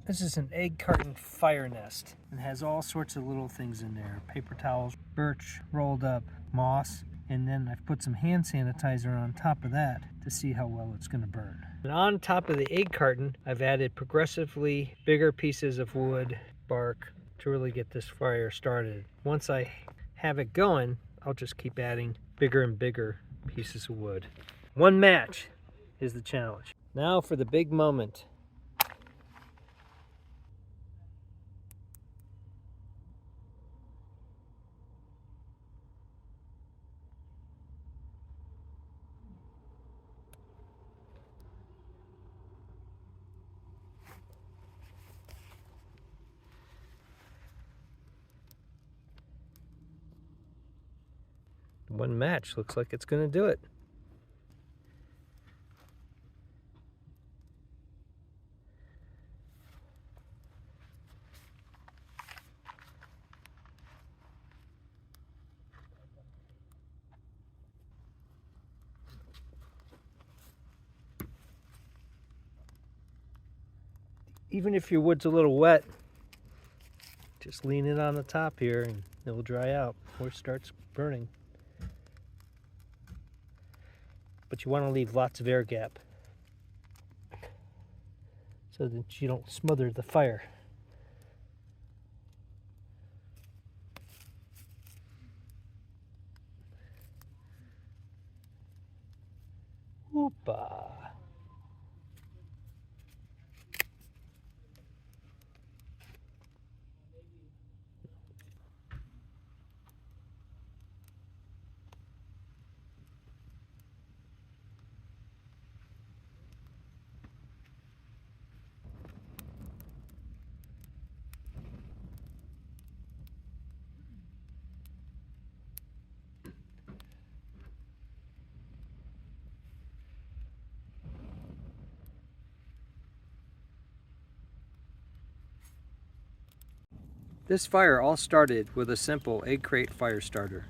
This is an egg carton fire nest and has all sorts of little things in there. Paper towels, birch rolled up, moss, and then I've put some hand sanitizer on top of that to see how well it's going to burn. And on top of the egg carton, I've added progressively bigger pieces of wood, bark, to really get this fire started. Once I have it going, I'll just keep adding bigger and bigger pieces of wood. One match is the challenge. Now for the big moment. One match looks like it's going to do it. Even if your wood's a little wet, just lean it on the top here and it will dry out before it starts burning. But you want to leave lots of air gap so that you don't smother the fire. Whoopah. This fire all started with a simple egg crate fire starter.